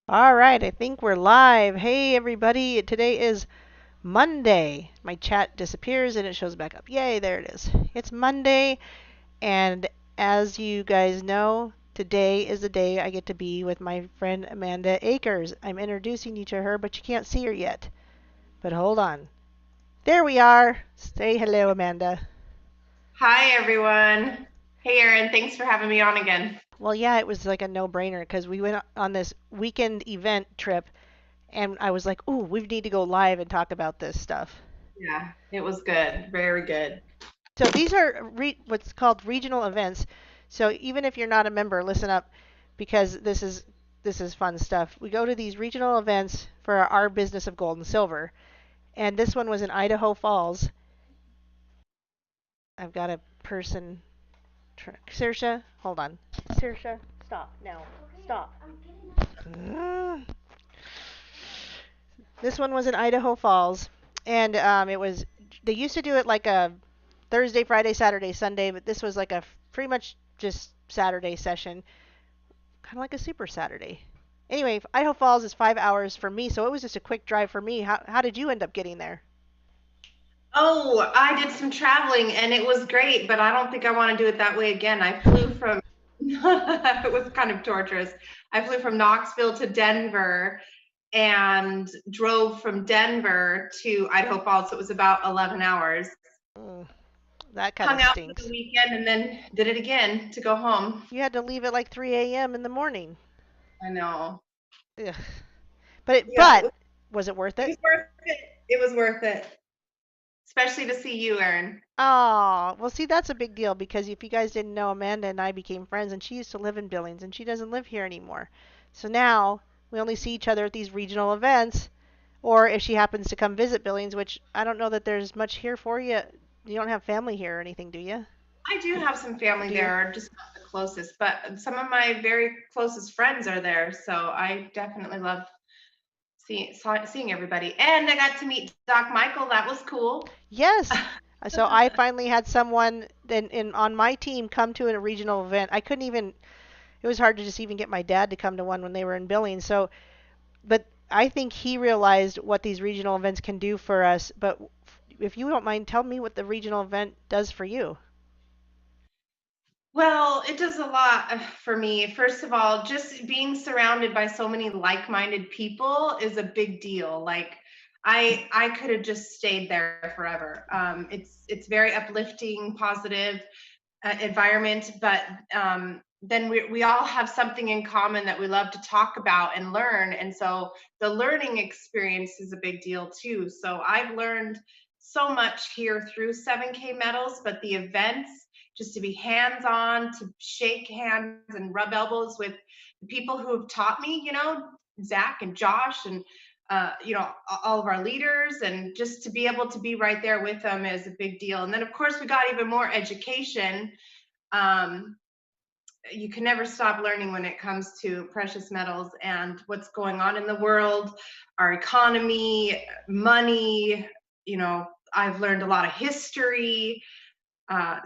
All right, I think we're live. Hey, everybody. Today is Monday. My chat disappears and it shows back up. Yay, there it is. It's Monday, and as you guys know, today is the day I get to be with my friend Amanda-Akers. I'm introducing you to her, but you can't see her yet. But hold on. There we are. Say hello, Amanda. Hi, everyone. Hey, Erin. Thanks for having me on again. Well, yeah, it was like a no-brainer because we went on this weekend event trip, and I was like, ooh, we need to go live and talk about this stuff. Yeah, it was good. Very good. So these are what's called regional events. So even if you're not a member, listen up because this is fun stuff. We go to these regional events for our business of gold and silver. And this one was in Idaho Falls. I've got a person. Saoirse, hold on. Saoirse, stop now. Stop. Uh, This one was in Idaho Falls, and it was. They used to do it like a Thursday, Friday, Saturday, Sunday, but this was like a pretty much just Saturday session, kind of like a super Saturday. Anyway, Idaho Falls is 5 hours from me, so it was just a quick drive for me. How did you end up getting there? Oh, I did some traveling and it was great, but I don't think I want to do it that way again. I flew from, it was kind of torturous. I flew from Knoxville to Denver and drove from Denver to Idaho Falls. So it was about 11 hours. Mm, that kind Hung of out for the stinks. weekend and then did it again to go home. You had to leave at like 3 a.m. in the morning. I know. Ugh. But Yeah, was it worth it it? was worth it. It was worth it, especially to see you, Erin. Oh, well, see, that's a big deal because if you guys didn't know, Amanda and I became friends, and she used to live in Billings, and she doesn't live here anymore. So now we only see each other at these regional events, or if she happens to come visit Billings, which I don't know that there's much here for you. You don't have family here or anything, do you? I do have some family Do you? there, just not the closest, but some of my very closest friends are there. So I definitely love seeing everybody. And I got to meet Doc Michael. That was cool. Yes. So I finally had someone on my team come to a regional event. I couldn't even. It was hard to just even get my dad to come to one when they were in Billings. So but I think he realized what these regional events can do for us. But if you don't mind, tell me what the regional event does for you. Well, it does a lot for me. First of all, just being surrounded by so many like-minded people is a big deal. Like I could have just stayed there forever. It's very uplifting, positive environment, but then we all have something in common that we love to talk about and learn. And so the learning experience is a big deal too. So I've learned so much here through 7K medals, but the events, just to be hands on, to shake hands and rub elbows with the people who have taught me, Zach and Josh and all of our leaders, and just to be able to be right there with them is a big deal. And then of course we got even more education. um, you can never stop learning when it comes to precious metals and what's going on in the world, our economy, money. I've learned a lot of history.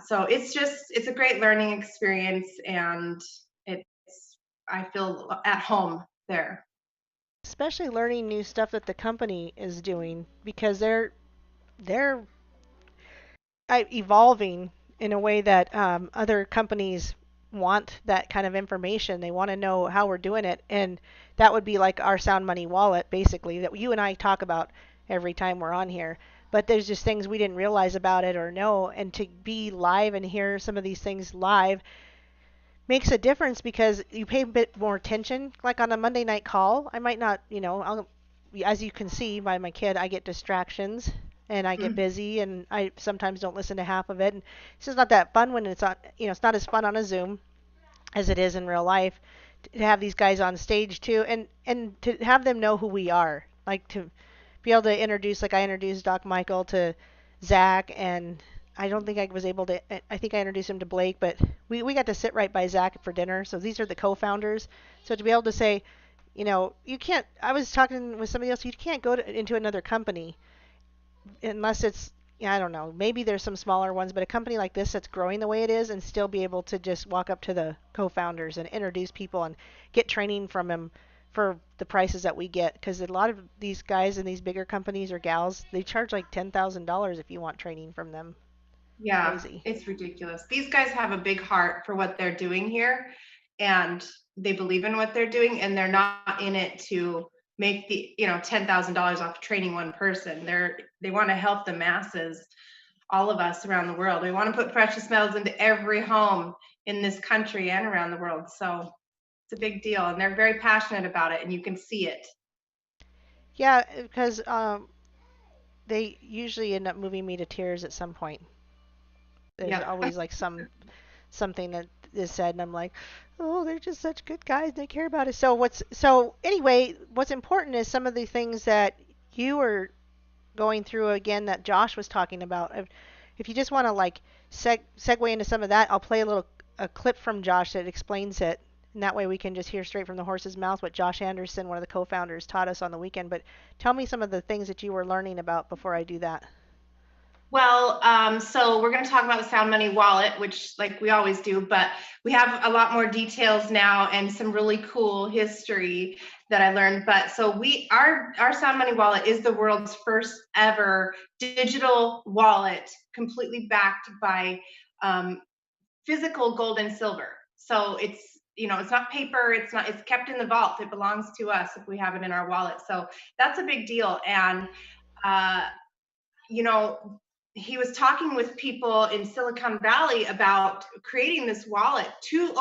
So it's a great learning experience, and it's I feel at home there. Especially learning new stuff that the company is doing because they're evolving in a way that other companies want that kind of information. They want to know how we're doing it, and that would be like our Sound Money wallet, basically, that you and I talk about every time we're on here. But there's just things we didn't realize about it or know, and to be live and hear some of these things live makes a difference because you pay a bit more attention. Like on a Monday night call, I might not, as you can see by my kid, I get distractions and I get Mm. busy and I sometimes don't listen to half of it. And it's just not that fun when it's on, it's not as fun on a Zoom as it is in real life to have these guys on stage too and to have them know who we are. Like to be able to introduce, like I introduced Doc Michael to Zach, and I don't think I was able to. I think I introduced him to Blake, but we got to sit right by Zach for dinner. So these are the co-founders. So to be able to say, you can't. I was talking with somebody else. You can't go into another company unless it's. Yeah, I don't know. Maybe there's some smaller ones, but a company like this that's growing the way it is, and still be able to just walk up to the co-founders and introduce people and get training from them for the prices that we get, because a lot of these guys in these bigger companies or gals, they charge like $10,000 if you want training from them. Yeah, Crazy. it's ridiculous. These guys have a big heart for what they're doing here, and they believe in what they're doing, and they're not in it to make the, $10,000 off training one person. They want to help the masses, all of us around the world. We want to put precious metals into every home in this country and around the world. So it's a big deal, and they're very passionate about it, and you can see it. Yeah, because they usually end up moving me to tears at some point. There's Yep. always like something that is said, and I'm like, oh, they're just such good guys. And they care about us. So anyway, what's important is some of the things that you are going through again that Josh was talking about. If you just want to like segue into some of that, I'll play a clip from Josh that explains it, and that way we can just hear straight from the horse's mouth what Josh Anderson, one of the co-founders, taught us on the weekend. But tell me some of the things that you were learning about before I do that. Well, so we're going to talk about the Sound Money wallet, which like we always do, but we have a lot more details now and some really cool history that I learned. But so our Sound Money wallet is the world's first ever digital wallet, completely backed by um, physical gold and silver. So it's not paper. It's kept in the vault. It belongs to us if we have it in our wallet. So that's a big deal. And uh, you know, he was talking with people in Silicon Valley about creating this wallet 2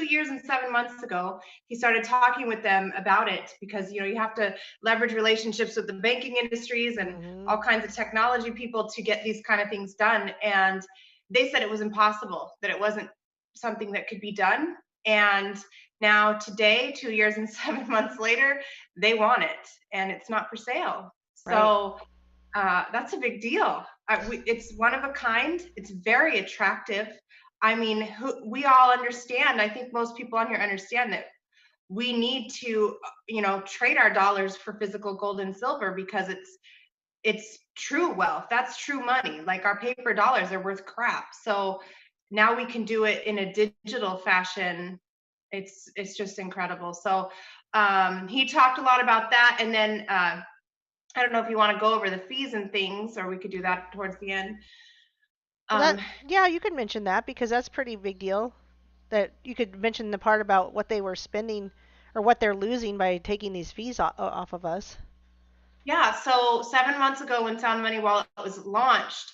years and 7 months ago. He started talking with them about it because, you have to leverage relationships with the banking industries and Hmm. all kinds of technology people to get these kind of things done. And they said it was impossible, that it wasn't something that could be done. And now today, 2 years and 7 months later, they want it and it's not for sale. Right. So that's a big deal. It's one of a kind. It's very attractive. I mean, we all understand. I think most people on here understand that we need to, trade our dollars for physical gold and silver because it's true wealth. That's true money. Like our paper dollars are worth crap. So now we can do it in a digital fashion. It's just incredible. So he talked a lot about that, and then I don't know if you want to go over the fees and things, or we could do that towards the end. Well, Um, yeah, you could mention that because that's a pretty big deal. That you could mention the part about what they were spending or what they're losing by taking these fees off of us. yeah, so 7 months ago when Sound Money Wallet was launched,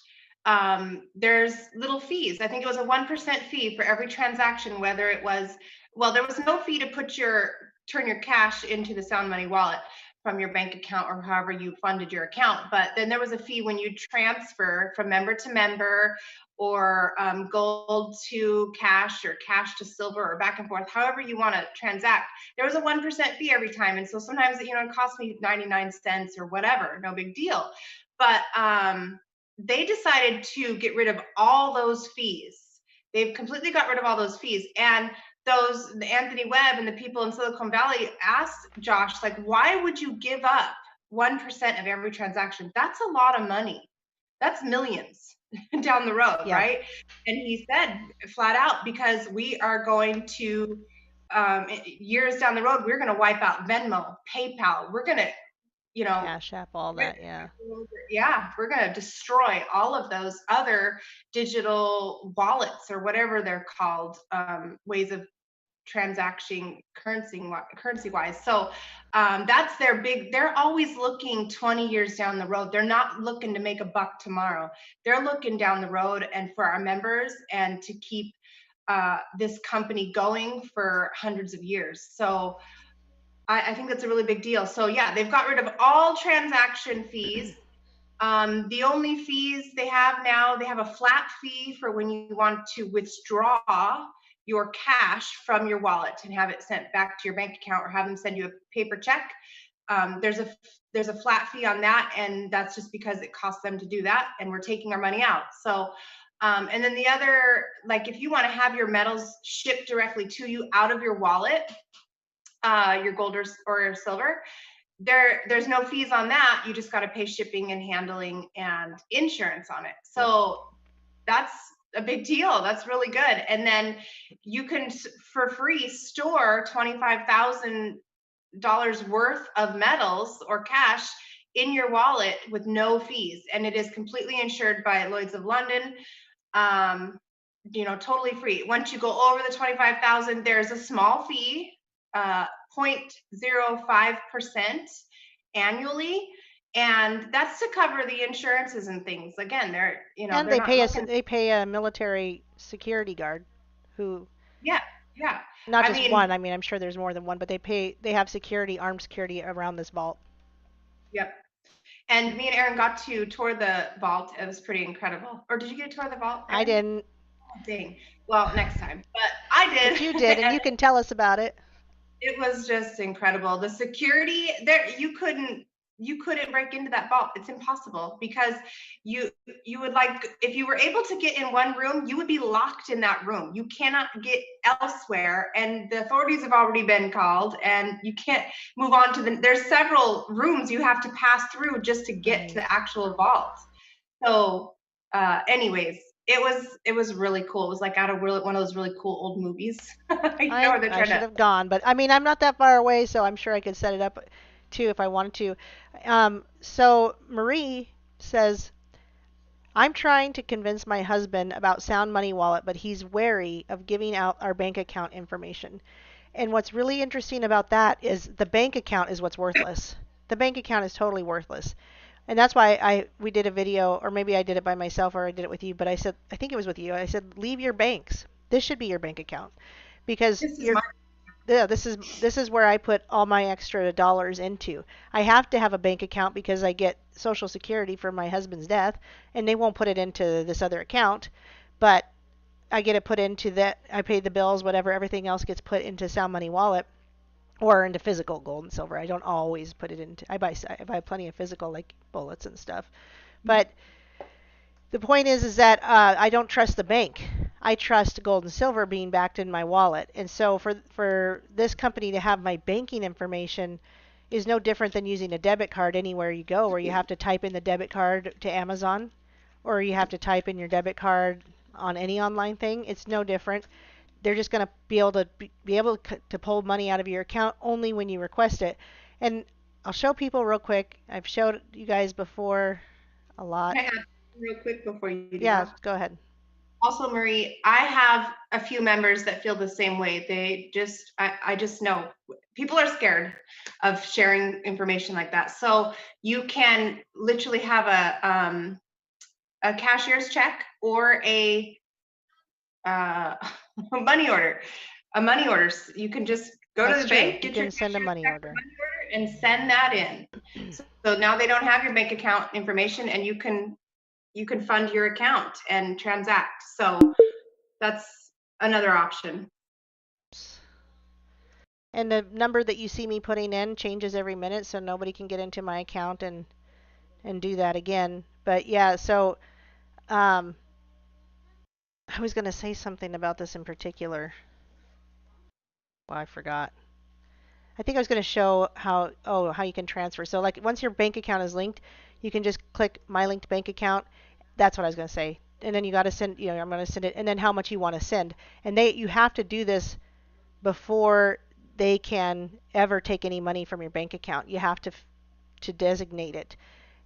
there's little fees. I think it was a 1% fee for every transaction, whether it was, well, there was no fee to turn your cash into the Sound Money Wallet from your bank account or however you funded your account. But then there was a fee when you transfer from member to member, or gold to cash or cash to silver, or back and forth, however you want to transact. There was a 1% fee every time. And so sometimes, it cost me 99 cents or whatever, no big deal. But they decided to get rid of all those fees. They've completely got rid of all those fees. And the Anthony Webb and the people in Silicon Valley asked Josh, like, why would you give up 1% of every transaction? That's a lot of money. That's millions down the road, Yeah, right? And he said flat out, because we are going to, years down the road, we're going to wipe out Venmo, PayPal. We're going to, you know, Cash App, all we're, that. Yeah. yeah, we're going to destroy all of those other digital wallets or whatever they're called, ways of transacting currency wise. So that's their big, they're always looking 20 years down the road. They're not looking to make a buck tomorrow. They're looking down the road and for our members and to keep this company going for hundreds of years. So I think that's a really big deal. So yeah, they've got rid of all transaction fees. The only fees they have now, they have a flat fee for when you want to withdraw your cash from your wallet and have it sent back to your bank account, or have them send you a paper check. There's a flat fee on that, and that's just because it costs them to do that, and we're taking our money out. So and then the other, like if you want to have your metals shipped directly to you out of your wallet, your gold or silver, there's no fees on that. You just got to pay shipping and handling and insurance on it. Yep. So that's a big deal. That's really good. And then you can for free store 25,000 dollars worth of metals or cash in your wallet with no fees, and it is completely insured by Lloyd's of London. Um, totally free. Once you go over the 25,000, there's a small fee, 0.05% annually, and that's to cover the insurances and things. Again, And they're not looking. they pay a military security guard who, Yeah, yeah. not I just one, mean, I mean I'm sure there's more than one, but they have security, armed security around this vault. yep. And me and Aaron got to tour the vault. It was pretty incredible. Or did you get to tour the vault, I Aaron? didn't, Oh, dang. Well, next time. But I but you did. did, and And you can tell us about it. it was just incredible. The security there, you couldn't break into that vault. It's impossible because you you would, like, if you were able to get in one room, you would be locked in that room. You cannot get elsewhere, and the authorities have already been called, and you can't move on to there's several rooms you have to pass through just to get to Right. the actual vault. So, anyways, it was really cool. It was like out of one of those really cool old movies, where they're I trying should to. have gone, but I mean I'm not that far away, so I'm sure I could set it up too if I wanted to. So Marie says, I'm trying to convince my husband about Sound Money Wallet, but he's wary of giving out our bank account information. And what's really interesting about that is the bank account is what's worthless. The bank account is totally worthless. And that's why we did a video, or maybe I did it by myself or I did it with you, but I said, I think it was with you. I said leave your banks. This should be your bank account because This is you're my. yeah, this is where I put all my extra dollars into. I have to have a bank account because I get Social Security for my husband's death, and they won't put it into this other account, but I get it put into that. I pay the bills, whatever. Everything else gets put into Sound Money Wallet or into physical gold and silver. I don't always put it into. I buy plenty of physical like bullets and stuff, but the point is that I don't trust the bank. I trust gold and silver being backed in my wallet. And so for this company to have my banking information is no different than using a debit card anywhere you go, where you have to type in the debit card to Amazon, or you have to type in your debit card on any online thing. It's no different. They're just going to be able to pull money out of your account only when you request it. And I'll show people real quick. I've showed you guys before a lot. Can I add real quick before you do Yeah, that? go ahead. Also, Marie, I have a few members that feel the same way. I just know people are scared of sharing information like that. So you can literally have a cashier's check or uh, money order. A money order. You can just go to That's the true. bank, You get your can send a cashier's money check or order. money order, and send that in. So now they don't have your bank account information, and you can fund your account and transact. So that's another option. And the number that you see me putting in changes every minute, so nobody can get into my account and do that again. But yeah, so um, I was going to say something about this in particular. Well, I forgot. I think I was going to show how you can transfer. So like once your bank account is linked, you can just click my linked bank account. That's what I was going to say. And then you got to send, I'm going to send it, and then how much you want to send. And you have to do this before they can ever take any money from your bank account. You have to designate it,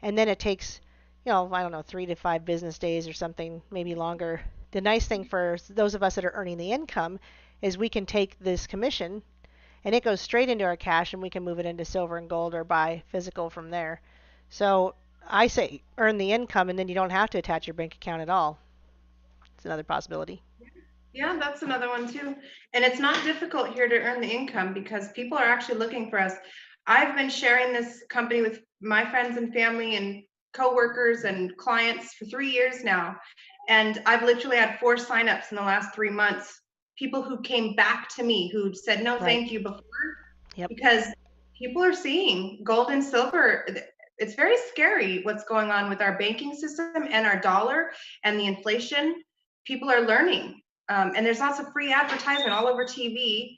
and then it takes, I don't know, 3 to 5 business days or something, maybe longer. The nice thing for those of us that are earning the income is we can take this commission and it goes straight into our cash, and we can move it into silver and gold or buy physical from there. So I say earn the income, and then you don't have to attach your bank account at all. It's another possibility. Yeah, that's another one too. And it's not difficult here to earn the income because people are actually looking for us. I've been sharing this company with my friends and family and coworkers and clients for 3 years now. And I've literally had 4 signups in the last 3 months. People who came back to me who said no Right. thank you before, Yep. because people are seeing gold and silver. It's very scary what's going on with our banking system and our dollar and the inflation. People are learning. And there's lots of free advertisement all over TV,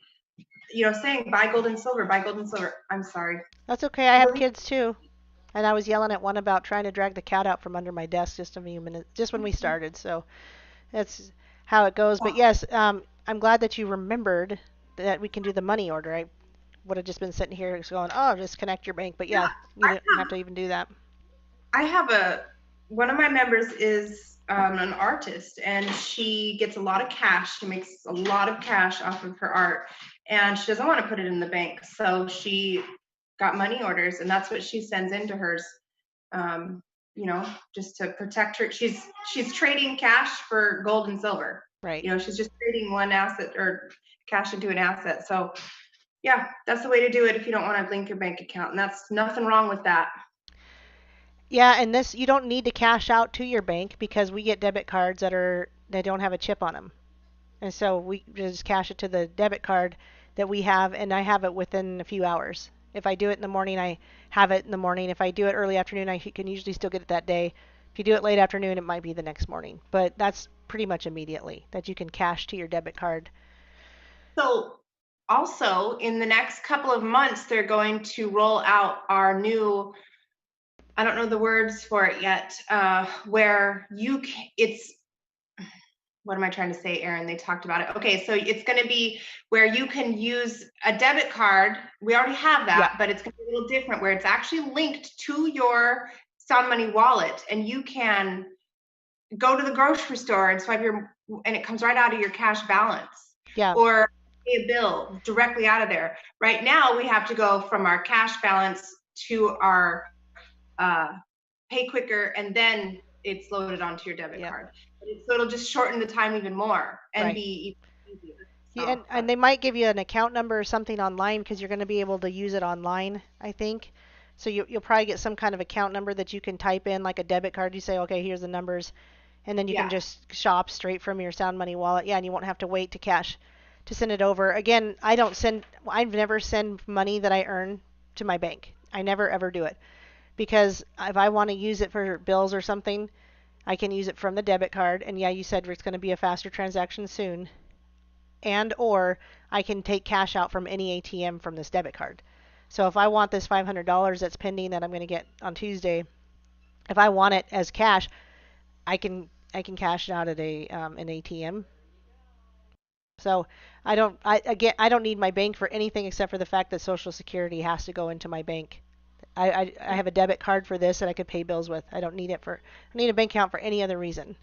saying buy gold and silver, buy gold and silver. I'm sorry. That's okay. I have Believe. kids too. And I was yelling at one about trying to drag the cat out from under my desk just a few minutes, just when we started. So that's how it goes. But yes, I'm glad that you remembered that we can do the money order. would have just been sitting here just going, oh, just connect your bank. But Yeah, yeah, you I don't have have to even do that. I have a one of my members is an artist, and she gets a lot of cash. She makes a lot of cash off of her art, and she doesn't want to put it in the bank. So she got money orders, and that's what she sends into hers. Um, just to protect her. She's trading cash for gold and silver. Right. She's just trading one asset or cash into an asset. So yeah, that's the way to do it if you don't want to link your bank account, and that's nothing wrong with that. Yeah, and this you don't need to cash out to your bank because we get debit cards that don't have a chip on them. And so we just cash it to the debit card that we have, and I have it within a few hours. If I do it in the morning, I have it in the morning. If I do it early afternoon, I can usually still get it that day. If you do it late afternoon, it might be the next morning. But that's pretty much immediately that you can cash to your debit card. So also in the next couple of months, they're going to roll out our new, I don't know the words for it yet, where it's, what am I trying to say, Aaron? They talked about it. Okay, so it's going to be where you can use a debit card. We already have Yeah. that, but it's going to be a little different where it's actually linked to your Sound Money wallet, and you can go to the grocery store and swipe and it comes right out of your cash balance. Yeah. Or pay a bill directly out of there. Right now, we have to go from our cash balance to our pay quicker, and then it's loaded onto your debit card. So it'll just shorten the time even more and Right. be even easier. Yeah, So, and they might give you an account number or something online because you're going to be able to use it online, I think. So you'll probably get some kind of account number that you can type in, like a debit card. You say, okay, here's the numbers, and then you can yeah. just shop straight from your Sound Money wallet. Yeah, and you won't have to wait to send it over. Again, I've never sent money that I earn to my bank. I never ever do it because if I want to use it for bills or something, I can use it from the debit card. And yeah, you said it's going to be a faster transaction soon, and or I can take cash out from any ATM from this debit card. So if I want this $500 that's pending that I'm going to get on Tuesday, if I want it as cash, I can cash it out at an ATM. So I don't need my bank for anything except for the fact that Social Security has to go into my bank. I have a debit card for this that I could pay bills with. I don't need it for I need a bank account for any other reason.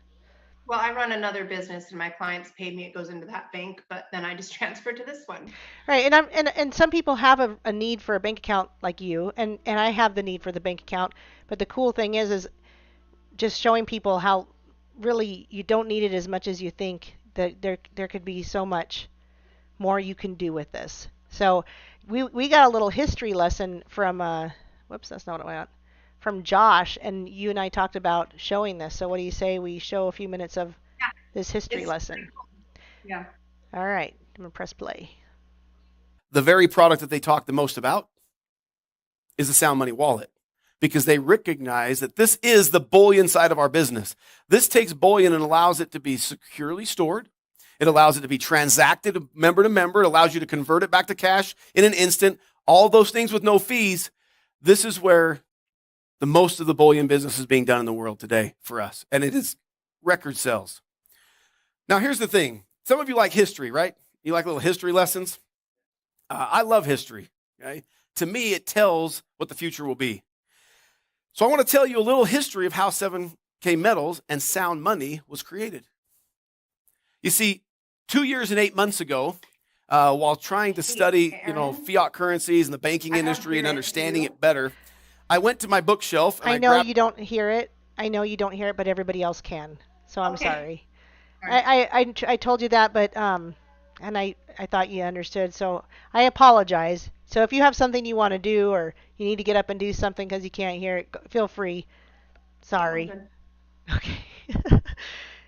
Well, I run another business, and my clients paid me. It goes into that bank, but then I just transfer to this one. Right, and some people have a need for a bank account like you, and I have the need for the bank account. But the cool thing is just showing people how really you don't need it as much as you think. That there could be so much more you can do with this. So we got a little history lesson from whoops, that's not what I want. From Josh, and you and I talked about showing this. So what do you say we show a few minutes of Yeah, this history it's lesson? yeah. All right, I'm gonna press play. The very product that they talk the most about is the Sound Money wallet, because they recognize that this is the bullion side of our business. This takes bullion and allows it to be securely stored. It allows it to be transacted member to member. It allows you to convert it back to cash in an instant. All those things with no fees. This is where the most of the bullion business is being done in the world today for us. And it is record sales. Now, here's the thing. Some of you like history, right? You like little history lessons? I love history. Okay? To me, it tells what the future will be. So I want to tell you a little history of how 7K Metals and Sound Money was created. You see, 2 years and 8 months ago, while trying to study, fiat currencies and the banking industry and understanding it better, I went to my bookshelf. And I know you don't hear it. I know you don't hear it, but everybody else can. So I'm sorry. I told you that, but and I thought you understood. So I apologize. So if you have something you want to do, or you need to get up and do something because you can't hear it, feel free. Sorry. Okay.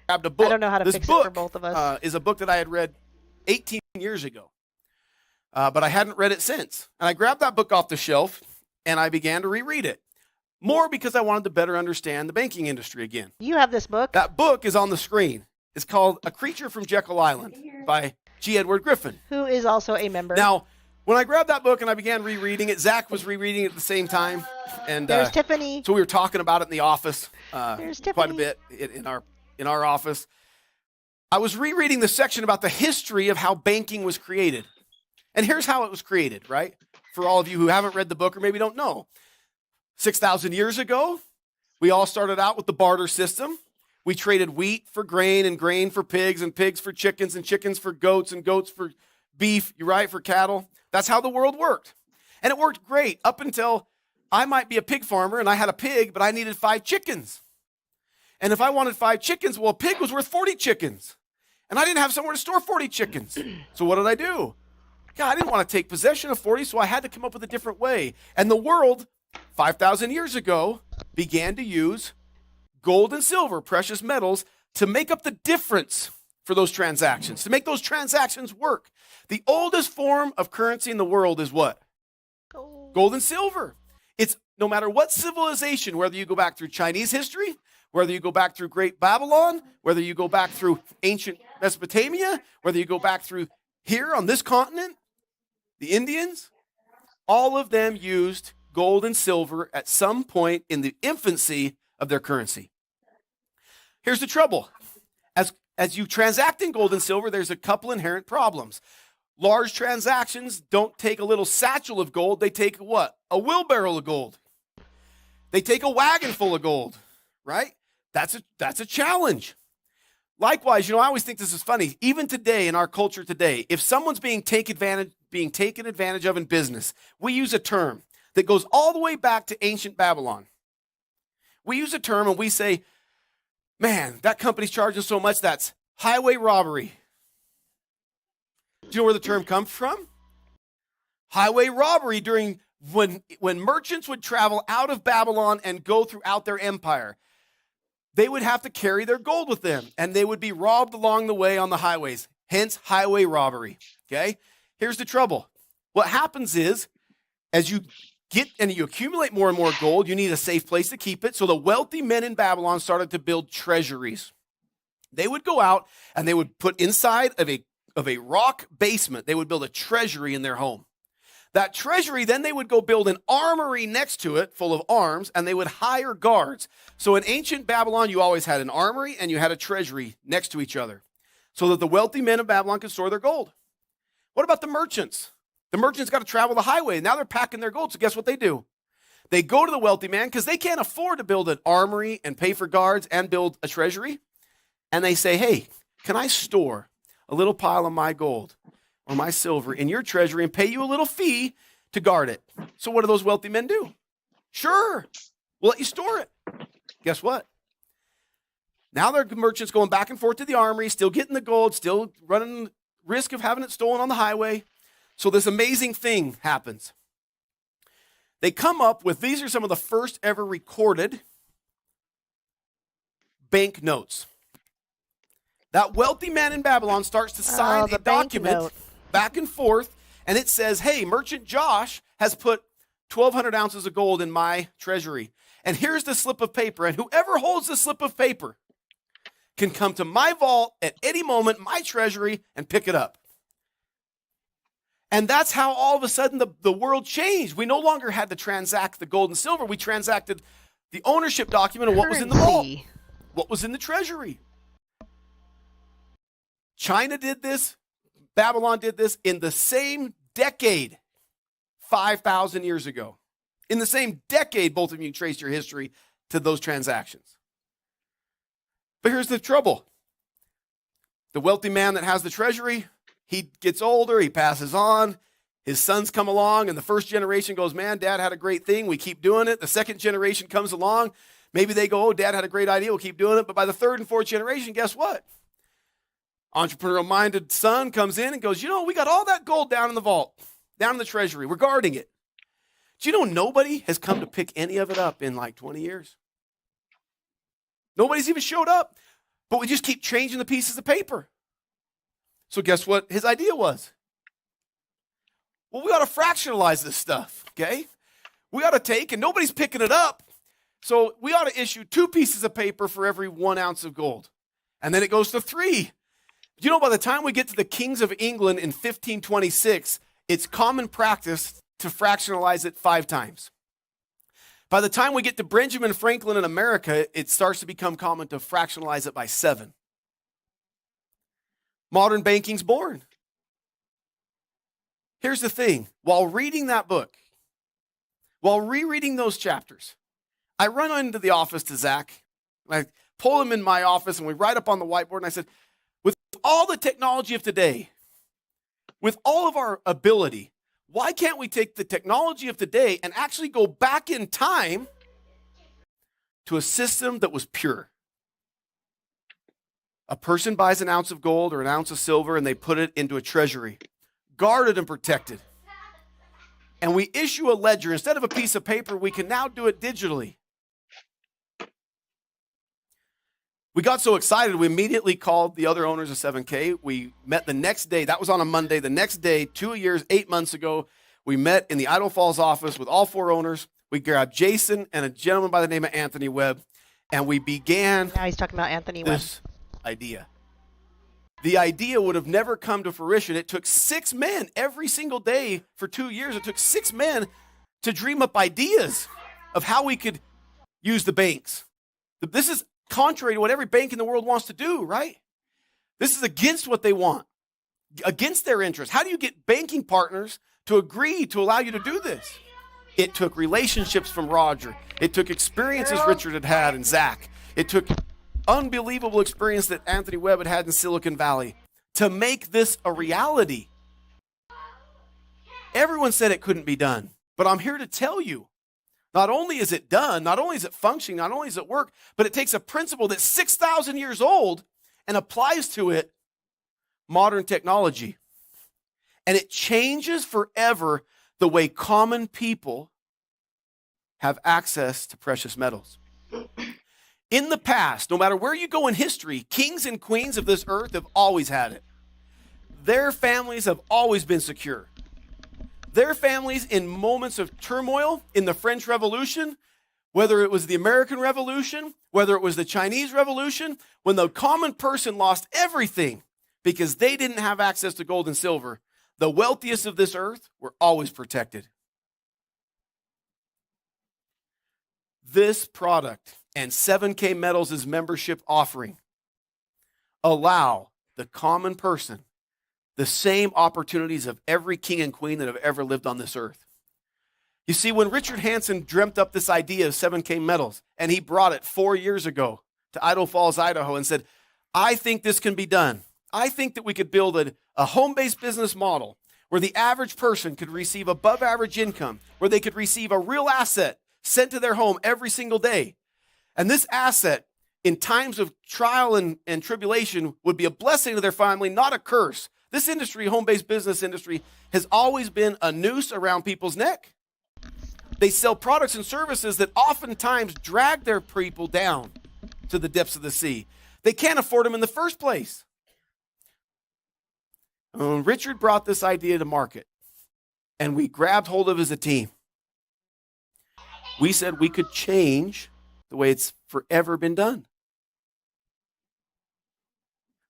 Grabbed a book. I don't know how to this fix book, it for both of us. Is a book that I had read 18 years ago, but I hadn't read it since. And I grabbed that book off the shelf, and I began to reread it. More because I wanted to better understand the banking industry again. You have this book? That book is on the screen. It's called A Creature from Jekyll Island by G. Edward Griffin, who is also a member. Now, when I grabbed that book and I began rereading it, Zach was rereading it at the same time. And there's Tiffany. So we were talking about it in the office quite a bit in our office. I was rereading the section about the history of how banking was created. And here's how it was created, right? for all of you who haven't read the book or maybe don't know. 6,000 years ago, we all started out with the barter system. We traded wheat for grain and grain for pigs and pigs for chickens and chickens for goats and goats for beef, you're right, for cattle. That's how the world worked. And it worked great up until I might be a pig farmer and I had a pig, but I needed 5 chickens. And if I wanted 5 chickens, well, a pig was worth 40 chickens. And I didn't have somewhere to store 40 chickens. So what did I do? God, I didn't want to take possession of 40, so I had to come up with a different way. And the world, 5,000 years ago, began to use gold and silver, precious metals, to make up the difference for those transactions, to make those transactions work. The oldest form of currency in the world is what? Gold and silver. It's no matter what civilization, whether you go back through Chinese history, whether you go back through Great Babylon, whether you go back through ancient Mesopotamia, whether you go back through here on this continent, the Indians, all of them used gold and silver at some point in the infancy of their currency. Here's the trouble. As you transact in gold and silver, there's a couple inherent problems. Large transactions don't take a little satchel of gold. They take what? A wheelbarrow of gold. They take a wagon full of gold, right? That's a challenge. Likewise, I always think this is funny. Even today, in our culture today, if someone's being taken advantage of in business, we use a term that goes all the way back to ancient Babylon. We use a term and we say, man, that company's charging so much, that's highway robbery. Do you know where the term comes from? Highway robbery during when merchants would travel out of Babylon and go throughout their empire. They would have to carry their gold with them, and they would be robbed along the way on the highways, hence highway robbery, okay? Here's the trouble. What happens is, as you get and you accumulate more and more gold, you need a safe place to keep it, so the wealthy men in Babylon started to build treasuries. They would go out, and they would put inside of a rock basement, they would build a treasury in their home. That treasury, then they would go build an armory next to it full of arms, and they would hire guards. So in ancient Babylon, you always had an armory and you had a treasury next to each other so that the wealthy men of Babylon could store their gold. What about the merchants? The merchants got to travel the highway. Now they're packing their gold, so guess what they do? They go to the wealthy man because they can't afford to build an armory and pay for guards and build a treasury. And they say, hey, can I store a little pile of my gold or my silver in your treasury and pay you a little fee to guard it? So what do those wealthy men do? Sure, we'll let you store it. Guess what? Now they're merchants going back and forth to the armory, still getting the gold, still running risk of having it stolen on the highway. So this amazing thing happens. They come up with, these are some of the first ever recorded bank notes. That wealthy man in Babylon starts to sign a document back and forth, and it says, hey, Merchant Josh has put 1,200 ounces of gold in my treasury. And here's the slip of paper, and whoever holds the slip of paper can come to my vault at any moment, my treasury, and pick it up. And that's how all of a sudden the world changed. We no longer had to transact the gold and silver. We transacted the ownership document of what was in the vault, what was in the treasury. China did this. Babylon did this in the same decade, 5,000 years ago. In the same decade, both of you traced your history to those transactions. But here's the trouble. The wealthy man that has the treasury, he gets older, he passes on, his sons come along, and the first generation goes, man, Dad had a great thing, we keep doing it. The second generation comes along, maybe they go, oh, Dad had a great idea, we'll keep doing it. But by the third and fourth generation, guess what? Entrepreneurial-minded son comes in and goes, we got all that gold down in the vault, down in the treasury. We're guarding it. Do you know nobody has come to pick any of it up in like 20 years? Nobody's even showed up, but we just keep changing the pieces of paper. So guess what his idea was? Well, we ought to fractionalize this stuff, okay? We ought to take, and nobody's picking it up, so we ought to issue 2 pieces of paper for every 1 ounce of gold. And then it goes to 3. By the time we get to the kings of England in 1526, it's common practice to fractionalize it 5 times. By the time we get to Benjamin Franklin in America, it starts to become common to fractionalize it by 7. Modern banking's born. Here's the thing. While reading that book, while rereading those chapters, I run into the office to Zach. I pull him in my office and we write up on the whiteboard. And I said, with all the technology of today, with all of our ability, why can't we take the technology of today and actually go back in time to a system that was pure? A person buys an ounce of gold or an ounce of silver and they put it into a treasury, guarded and protected. And we issue a ledger. Instead of a piece of paper, we can now do it digitally. We got so excited, we immediately called the other owners of 7K. We met the next day. That was on a Monday. The next day, 2 years, 8 months ago, we met in the Idaho Falls office with all 4 owners. We grabbed Jason and a gentleman by the name of Anthony Webb, and we began Now he's talking about Anthony Webb. this idea. The idea would have never come to fruition. It took 6 men every single day for 2 years. It took 6 men to dream up ideas of how we could use the banks. This is contrary to what every bank in the world wants to do, right? This is against what they want, against their interests. How do you get banking partners to agree to allow you to do this? It took relationships from Roger. It took experiences Richard had had and Zach. It took unbelievable experience that Anthony Webb had had in Silicon Valley to make this a reality. Everyone said it couldn't be done, but I'm here to tell you, not only is it done, not only is it functioning, not only does it work, but it takes a principle that's 6,000 years old and applies to it modern technology. And it changes forever the way common people have access to precious metals. In the past, no matter where you go in history, kings and queens of this earth have always had it. Their families have always been secure. Their families, in moments of turmoil in the French Revolution, whether it was the American Revolution, whether it was the Chinese Revolution, when the common person lost everything because they didn't have access to gold and silver, the wealthiest of this earth were always protected. This product and 7K Metals' membership offering allow the common person the same opportunities of every king and queen that have ever lived on this earth. You see, when Richard Hansen dreamt up this idea of 7K Metals, and he brought it 4 years ago to Idaho Falls, Idaho, and said, I think this can be done. I think that we could build a home-based business model where the average person could receive above average income, where they could receive a real asset sent to their home every single day. And this asset, in times of trial and tribulation, would be a blessing to their family, not a curse. This industry, home-based business industry, has always been a noose around people's neck. They sell products and services that oftentimes drag their people down to the depths of the sea. They can't afford them in the first place. Richard brought this idea to market, and we grabbed hold of it as a team. We said we could change the way it's forever been done.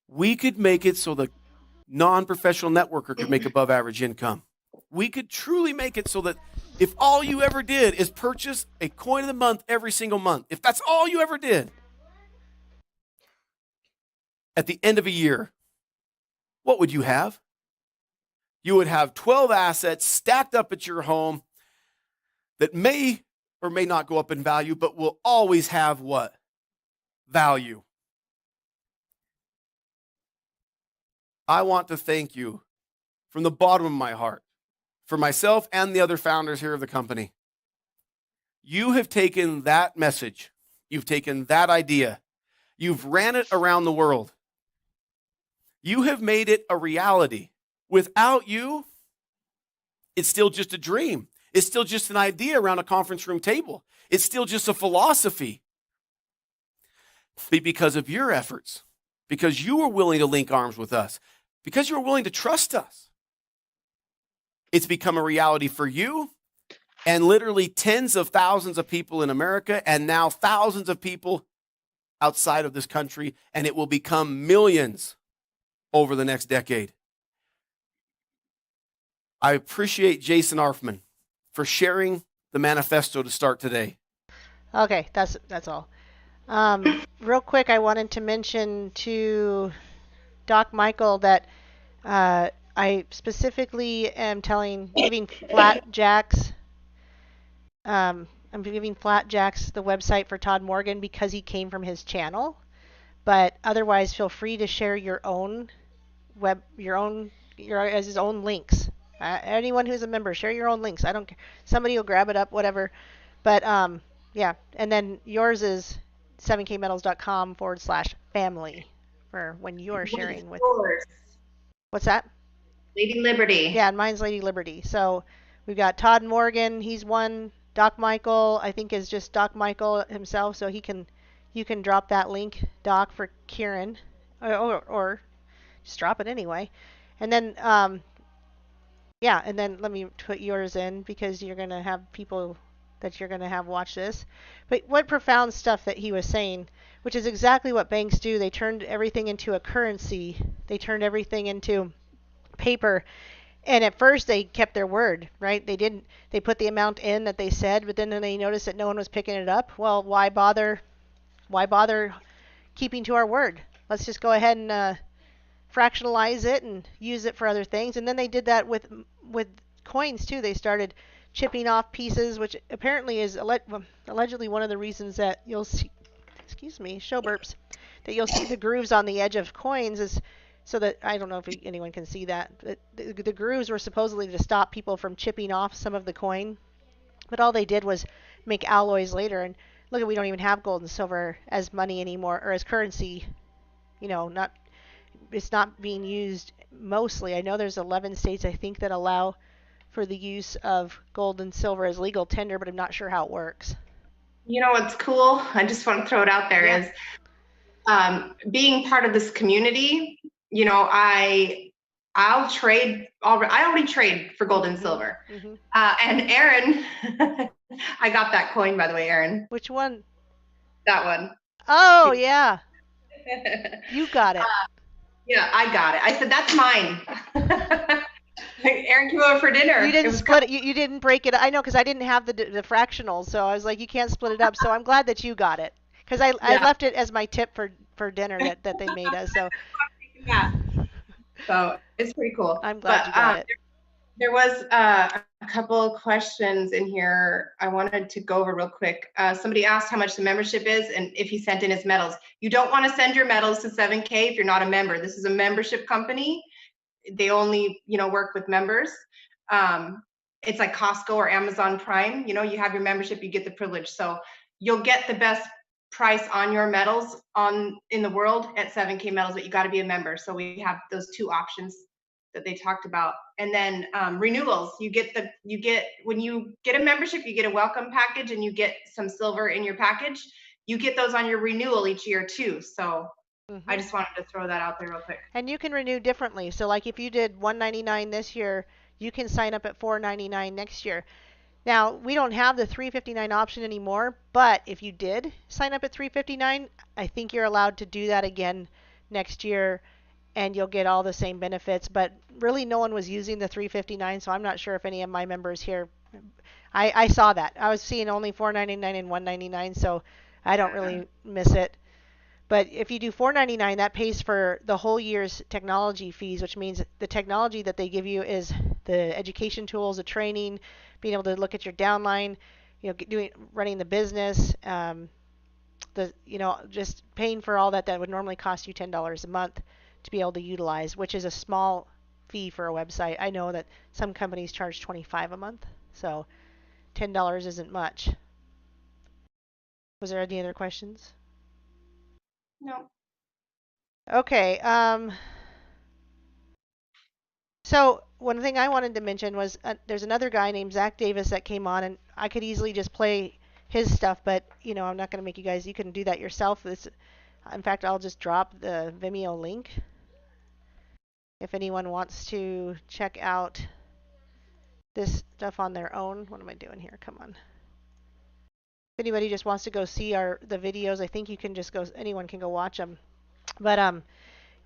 We could make it so the non-professional networker could make above average income. We could truly make it so that if all you ever did is purchase a coin of the month every single month, if that's all you ever did, at the end of a year, what would you have? You would have 12 assets stacked up at your home that may or may not go up in value, but will always have what? Value. I want to thank you from the bottom of my heart, for myself and the other founders here of the company. You have taken that message, you've taken that idea, you've ran it around the world. You have made it a reality. Without you, it's still just a dream. It's still just an idea around a conference room table. It's still just a philosophy. But because of your efforts, because you were willing to link arms with us, because you were willing to trust us, it's become a reality for you and literally tens of thousands of people in America and now thousands of people outside of this country, and it will become millions over the next decade. I appreciate Jason Arfman for sharing the manifesto to start today. Okay, that's all. Real quick, I wanted to mention to Doc Michael that I specifically am giving Flatjacks. I'm giving Flatjacks the website for Todd Morgan because he came from his channel. But otherwise, feel free to share your own your as his own links. Anyone who's a member, share your own links. I don't care. Somebody will grab it up, whatever. But yeah. And then yours is 7kmetals.com/family for when you're What is sharing with. yours? What's that? Lady Liberty. Yeah, and mine's Lady Liberty. So we've got Todd Morgan. He's one. Doc Michael, I think, is just Doc Michael himself. So you can drop that link, Doc, for Kieran, or just drop it anyway. And then yeah, and then let me put yours in because you're gonna have people that you're gonna have watch this. But what profound stuff that he was saying, which is exactly what banks do. They turned everything into a currency. They turned everything into paper. And at first they kept their word, right? They put the amount in that they said, but then they noticed that no one was picking it up. Well, why bother keeping to our word? Let's just go ahead and fractionalize it and use it for other things. And then they did that with coins too. They started chipping off pieces, which apparently is allegedly one of the reasons that you'll see, excuse me, show burps, that you'll see the grooves on the edge of coins is so that, I don't know if anyone can see that, but the grooves were supposedly to stop people from chipping off some of the coin, but all they did was make alloys later. And look, we don't even have gold and silver as money anymore, or as currency. Not it's not being used mostly. I know there's 11 states, I think, that allow for the use of gold and silver as legal tender, but I'm not sure how it works. You know what's cool? I just want to throw it out there is being part of this community. I'll trade. I already trade for gold and silver. Mm-hmm. And Aaron, I got that coin, by the way, Aaron. Which one? That one. Oh, yeah. You got it. Yeah, I got it. I said, that's mine. Aaron came over for dinner. You didn't split it. You didn't break it. I know, because I didn't have the fractionals, so I was like, you can't split it up. So I'm glad that you got it, because I left it as my tip for dinner that they made us. So yeah. So it's pretty cool. I'm glad you got it. There was a couple questions in here I wanted to go over real quick. Somebody asked how much the membership is and if he sent in his medals. You don't want to send your medals to 7K if you're not a member. This is a membership company. They only, work with members. It's like Costco or Amazon Prime. You have your membership, you get the privilege. So you'll get the best price on your metals in the world at 7K Metals, but you got to be a member. So we have those two options that they talked about. And then renewals, when you get a membership, you get a welcome package and you get some silver in your package. You get those on your renewal each year too. So I just wanted to throw that out there real quick. And you can renew differently. So like if you did $199 this year, you can sign up at $499 next year. Now, we don't have the $359 option anymore, but if you did sign up at $359, I think you're allowed to do that again next year, and you'll get all the same benefits. But really, no one was using the $359, so I'm not sure if any of my members here. I saw that. I was seeing only $499 and $199, so I don't really miss it. But if you do $499, that pays for the whole year's technology fees, which means the technology that they give you is the education tools, the training, being able to look at your downline, running the business, just paying for all that would normally cost you $10 a month to be able to utilize, which is a small fee for a website. I know that some companies charge $25 a month, so $10 isn't much. Was there any other questions? No. Okay. So one thing I wanted to mention was there's another guy named Zach Davis that came on, and I could easily just play his stuff, but I'm not going to make you guys. You can do that yourself. In fact, I'll just drop the Vimeo link if anyone wants to check out this stuff on their own. What am I doing here? Come on. If anybody just wants to go see the videos, I think you can just go. Anyone can go watch them. But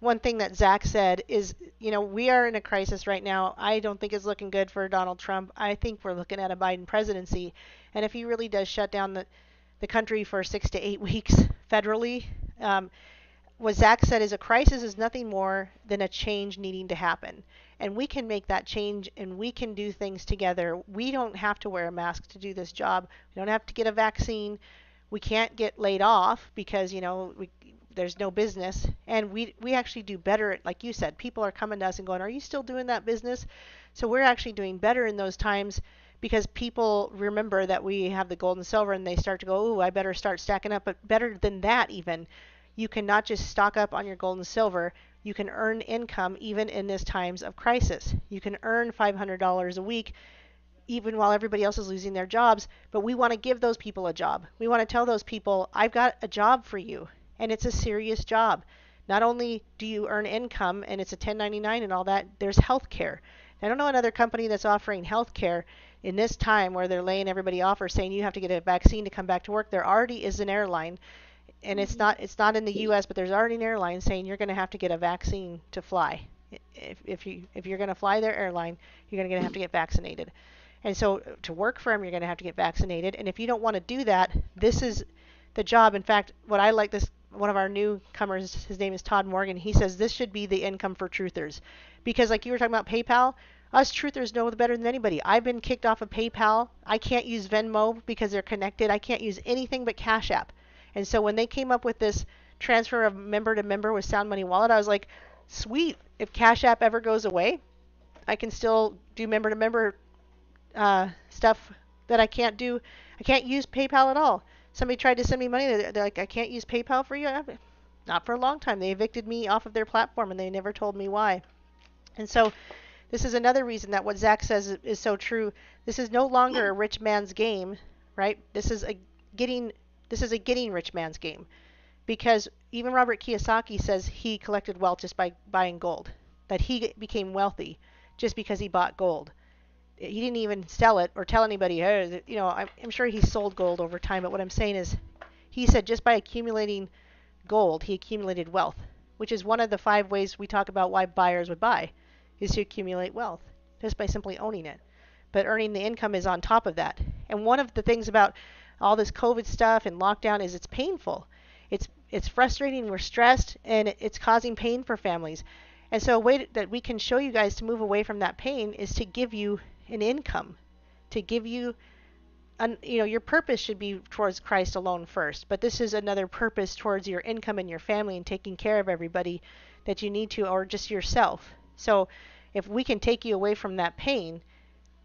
one thing that Zach said is, we are in a crisis right now. I don't think it's looking good for Donald Trump. I think we're looking at a Biden presidency. And if he really does shut down the country for 6 to 8 weeks federally, what Zach said is a crisis is nothing more than a change needing to happen. And we can make that change and we can do things together. We don't have to wear a mask to do this job. We don't have to get a vaccine. We can't get laid off because, there's no business. And we actually do better. Like you said, people are coming to us and going, are you still doing that business? So we're actually doing better in those times because people remember that we have the gold and silver and they start to go, ooh, I better start stacking up. But better than that, even, you can not just stock up on your gold and silver, you can earn income even in these times of crisis. You can earn $500 a week even while everybody else is losing their jobs, but we want to give those people a job. We want to tell those people, I've got a job for you, and it's a serious job. Not only do you earn income and it's a 1099 and all that, there's health care. I don't know another company that's offering health care in this time where they're laying everybody off or saying you have to get a vaccine to come back to work. There already is an airline, and it's not in the US, but there's already an airline saying you're going to have to get a vaccine to fly. If you're going to fly their airline, you're going to have to get vaccinated. And so to work for them, you're going to have to get vaccinated. And if you don't want to do that, this is the job. In fact, what I like this, one of our newcomers, his name is Todd Morgan, he says this should be the income for truthers. Because like you were talking about PayPal, us truthers know better than anybody. I've been kicked off of PayPal. I can't use Venmo because they're connected. I can't use anything but Cash App. And so when they came up with this transfer of member to member with Sound Money Wallet, I was like, sweet. If Cash App ever goes away, I can still do member to member stuff that I can't do. I can't use PayPal at all. Somebody tried to send me money. They're like, I can't use PayPal for you. Not for a long time. They evicted me off of their platform and they never told me why. And so this is another reason that what Zach says is so true. This is no longer a rich man's game, right? This is a getting rich man's game. Because even Robert Kiyosaki says he collected wealth just by buying gold. That he became wealthy just because he bought gold. He didn't even sell it or tell anybody, hey, I'm sure he sold gold over time, but what I'm saying is he said just by accumulating gold, he accumulated wealth, which is one of the 5 ways we talk about why buyers would buy, is to accumulate wealth, just by simply owning it. But earning the income is on top of that. And one of the things about all this COVID stuff and lockdown is it's painful. It's frustrating, we're stressed, and it's causing pain for families. And so a way that we can show you guys to move away from that pain is to give you an income, to give you your purpose should be towards Christ alone first, but this is another purpose towards your income and your family and taking care of everybody that you need to, or just yourself. So if we can take you away from that pain,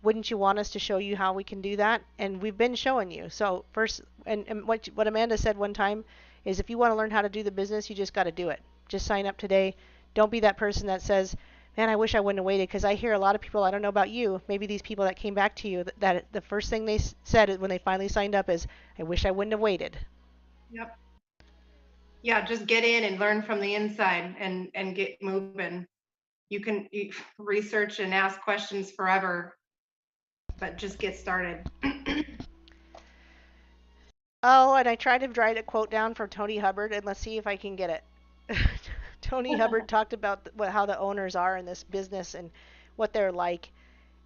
wouldn't you want us to show you how we can do that? And we've been showing you. So first, and what Amanda said one time is if you want to learn how to do the business, you just got to do it. Just sign up today. Don't be that person that says, man, I wish I wouldn't have waited, because I hear a lot of people, I don't know about you, maybe these people that came back to you, that the first thing they said when they finally signed up is, I wish I wouldn't have waited. Yep. Yeah, just get in and learn from the inside and get moving. You can research and ask questions forever, but just get started. Oh, and I tried to write a quote down from Tony Hubbard, and let's see if I can get it. Tony Hubbard talked about how the owners are in this business and what they're like.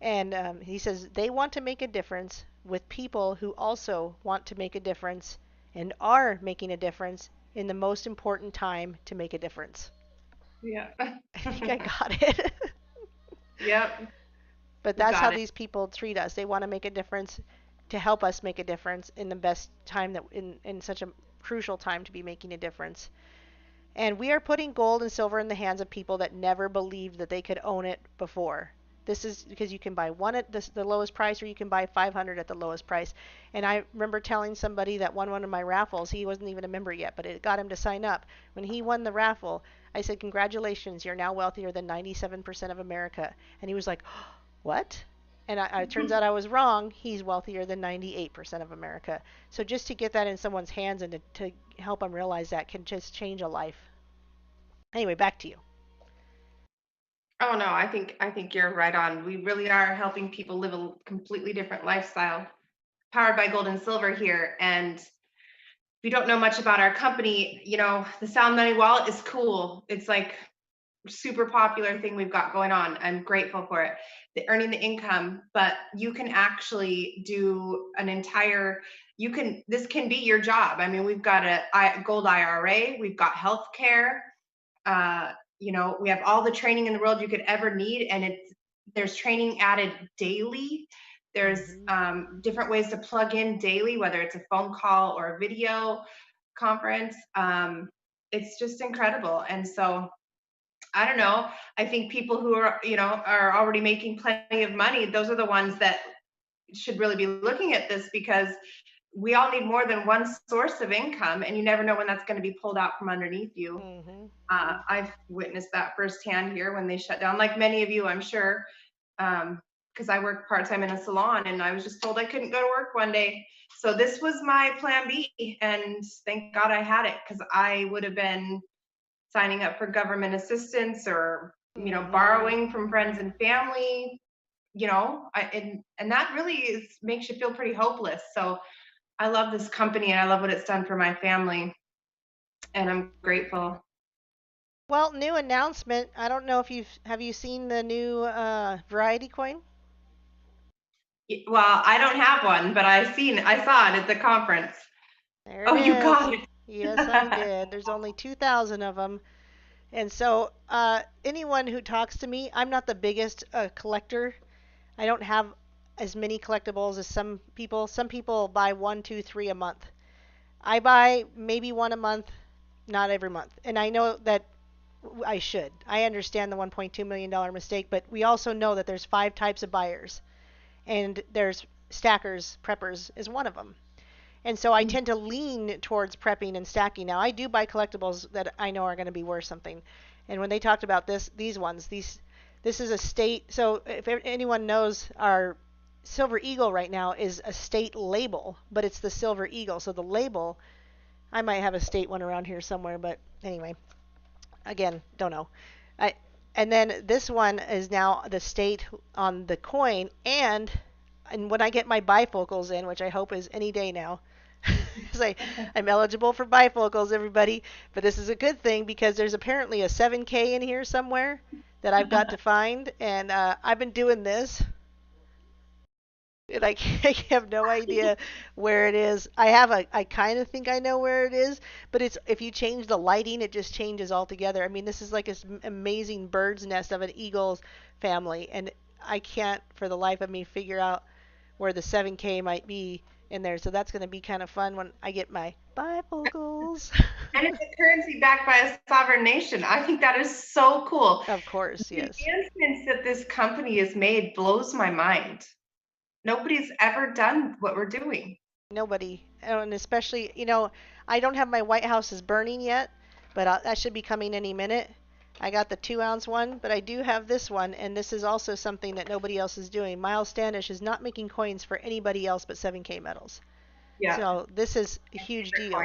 And he says they want to make a difference with people who also want to make a difference and are making a difference in the most important time to make a difference. Yeah. I think I got it. Yep. But that's how these people treat us. They want to make a difference to help us make a difference in the best time, that in such a crucial time to be making a difference. And we are putting gold and silver in the hands of people that never believed that they could own it before. This is because you can buy one at the lowest price, or you can buy 500 at the lowest price. And I remember telling somebody that won one of my raffles, he wasn't even a member yet, but it got him to sign up. When he won the raffle, I said, congratulations, you're now wealthier than 97% of America. And he was like, what? And it turns out I was wrong. He's wealthier than 98% of America. So just to get that in someone's hands and to help them realize that can just change a life. Anyway, back to you. Oh no, I think you're right on. We really are helping people live a completely different lifestyle, powered by gold and silver here. And if you don't know much about our company, the Sound Money Wallet is cool. It's like super popular thing we've got going on. I'm grateful for it. The earning the income, but you can actually do this can be your job. I mean, we've got a gold IRA, we've got healthcare, we have all the training in the world you could ever need, and there's training added daily. There's different ways to plug in daily, whether it's a phone call or a video conference. It's just incredible. And so I don't know. I think people who are already making plenty of money, those are the ones that should really be looking at this, because we all need more than one source of income, and you never know when that's going to be pulled out from underneath you. I've witnessed that firsthand here when they shut down, like many of you, I'm sure, because I work part-time in a salon, and I was just told I couldn't go to work one day. So this was my plan B, and thank God I had it, because I would have been signing up for government assistance or borrowing from friends and family. And that really makes you feel pretty hopeless. So I love this company, and I love what it's done for my family, and I'm grateful. Well, new announcement. I don't know if have you seen the new variety coin? Well, I don't have one, but I saw it at the conference. There it Oh, you is. got it. Yes, I did. There's only 2,000 of them. And so, anyone who talks to me, I'm not the biggest collector. I don't have as many collectibles as some people. Some people buy one, two, three a month. I buy maybe one a month, not every month. And I know that I should. I understand the $1.2 million mistake, but we also know that there's 5 types of buyers. And there's stackers, preppers is one of them. And so I tend to lean towards prepping and stacking. Now I do buy collectibles that I know are going to be worth something. And when they talked about these ones, this is a state. So if anyone knows, our Silver Eagle right now is a state label, but it's the Silver Eagle. So the label, I might have a state one around here somewhere, but anyway, again, don't know. I and then this one is now the state on the coin, and when I get my bifocals in, which I hope is any day now, because I'm eligible for bifocals, everybody. But this is a good thing, because there's apparently a 7K in here somewhere that I've got to find, and I've been doing this, and I have no idea where it is. I kind of think I know where it is, but it's if you change the lighting, it just changes altogether. I mean, this is like this amazing bird's nest of an eagle's family, and I can't for the life of me figure out where the 7K might be in there. So that's going to be kind of fun when I get my bifocals. And it's a currency backed by a sovereign nation. I think that is so cool. Of course, The yes. advancements that this company has made blows my mind. Nobody's ever done what we're doing. Nobody, and especially, I don't have my White House's burning yet, but that should be coming any minute. I got the 2-ounce one, but I do have this one, and this is also something that nobody else is doing. Miles Standish is not making coins for anybody else but 7K metals. Yeah. So this is a huge deal.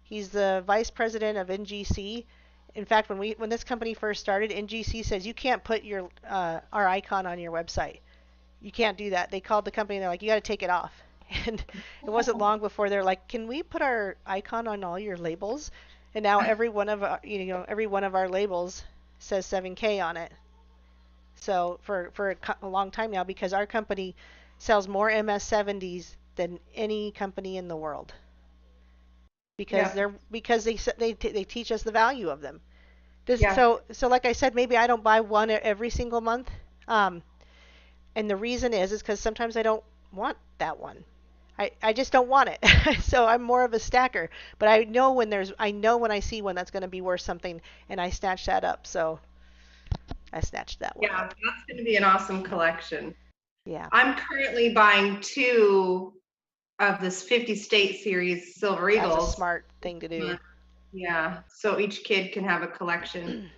He's the vice president of NGC. In fact, when this company first started, NGC says you can't put our icon on your website. You can't do that. They called the company and they're like, you got to take it off. And it wasn't long before they're like, can we put our icon on all your labels? And now every one of our labels says 7K on it. So for a long time now, because our company sells more MS70s than any company in the world. Because they teach us the value of them. So like I said, maybe I don't buy one every single month. And the reason is because sometimes I don't want that one. I just don't want it. So I'm more of a stacker. But I know when I see one that's going to be worth something, and I snatch that up. So I snatched that one. Yeah, that's going to be an awesome collection. Yeah. I'm currently buying 2 of this 50 state series Silver Eagles. That's a smart thing to do. Yeah, so each kid can have a collection.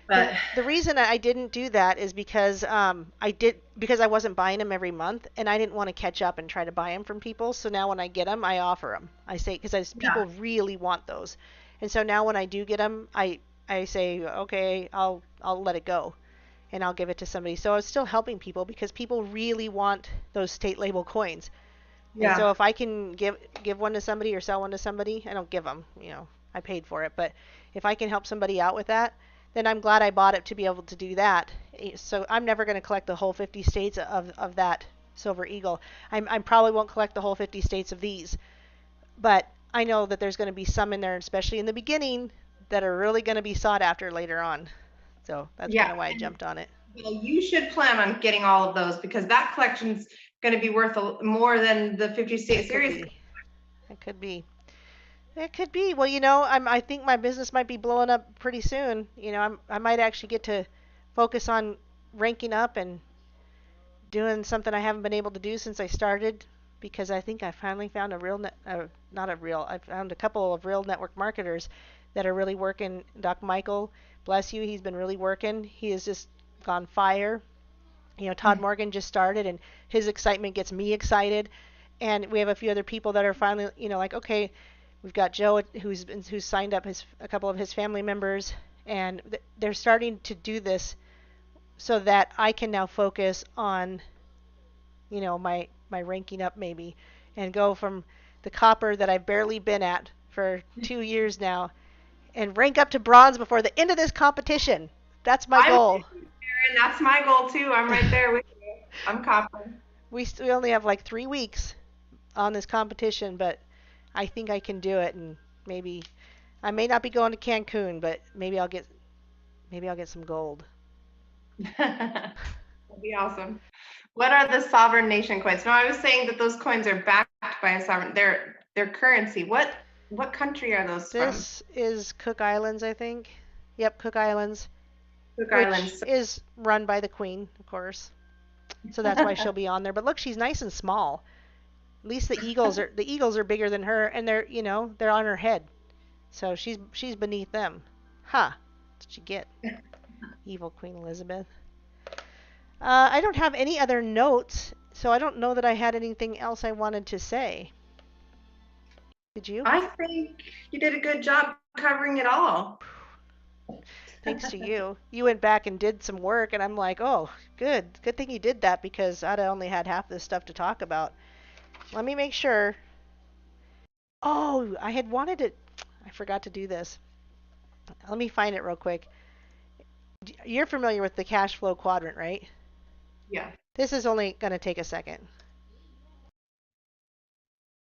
But the reason I didn't do that is because because I wasn't buying them every month, and I didn't want to catch up and try to buy them from people. So now when I get them, I offer them. I say because people really want those, and so now when I do get them, I say okay, I'll let it go, and I'll give it to somebody. So it's still helping people because people really want those state label coins. Yeah. And so if I can give one to somebody or sell one to somebody, I don't give them. I paid for it, but if I can help somebody out with that, then I'm glad I bought it to be able to do that. So I'm never going to collect the whole 50 states of that Silver Eagle. I probably won't collect the whole 50 states of these. But I know that there's going to be some in there, especially in the beginning, that are really going to be sought after later on. So that's kind Yeah. of why I jumped on it. Well, you should plan on getting all of those because that collection's going to be worth more than the 50 State Series. It could be. It could be. Well, I think my business might be blowing up pretty soon. I might actually get to focus on ranking up and doing something I haven't been able to do since I started, because I think I finally found I found a couple of real network marketers that are really working. Doc Michael, bless you, he's been really working. He has just gone fire. Todd Morgan just started, and his excitement gets me excited. And we have a few other people that are finally, like, okay, we've got Joe who's signed up a couple of his family members, and they're starting to do this so that I can now focus on, my ranking up maybe, and go from the copper that I've barely been at for 2 years now, and rank up to bronze before the end of this competition. That's my goal. And that's my goal too. I'm right there with you. I'm copper. We only have like 3 weeks on this competition, but I think I can do it, and maybe I may not be going to Cancun, but maybe I'll get some gold. That'd be awesome. What are the sovereign nation coins? No, I was saying that those coins are backed by a sovereign. Their currency. What country are those from? This is Cook Islands, I think. Yep, Cook Islands. Cook which Islands is run by the Queen, of course. So that's why she'll be on there. But look, she's nice and small. At least the eagles are bigger than her, and they're on her head. So she's beneath them. Huh. What did you get? Evil Queen Elizabeth. I don't have any other notes, so I don't know that I had anything else I wanted to say. Did you? I think you did a good job covering it all. Thanks to you. You went back and did some work, and I'm like, oh, good thing you did that, because I'd only had half this stuff to talk about. Let me make sure. Oh, I had wanted it. I forgot to do this. Let me find it real quick. You're familiar with the cash flow quadrant, right? Yeah. This is only going to take a second.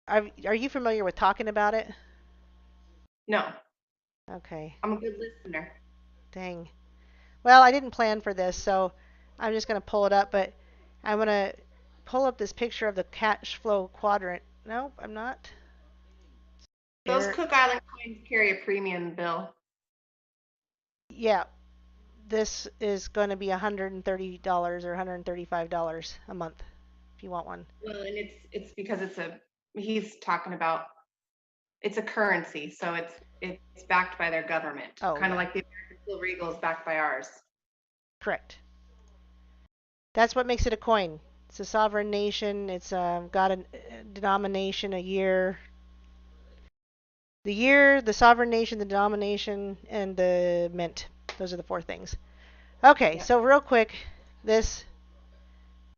Are you familiar with talking about it? No. Okay. I'm a good listener. Dang. Well, I didn't plan for this, so I'm just going to pull it up, but I'm going to pull up this picture of the cash flow quadrant. No, I'm not. Those Cook Island coins carry a premium, Bill. Yeah. This is going to be $130 or $135 a month if you want one. Well, and it's because he's talking about it's a currency, so it's backed by their government. Oh, kind of yeah. like the American silver eagle is backed by ours. Correct. That's what makes it a coin. It's a sovereign nation. It's got a denomination, a year. The year, the sovereign nation, the denomination, and the mint. Those are the 4 things. Okay, yeah. So real quick, this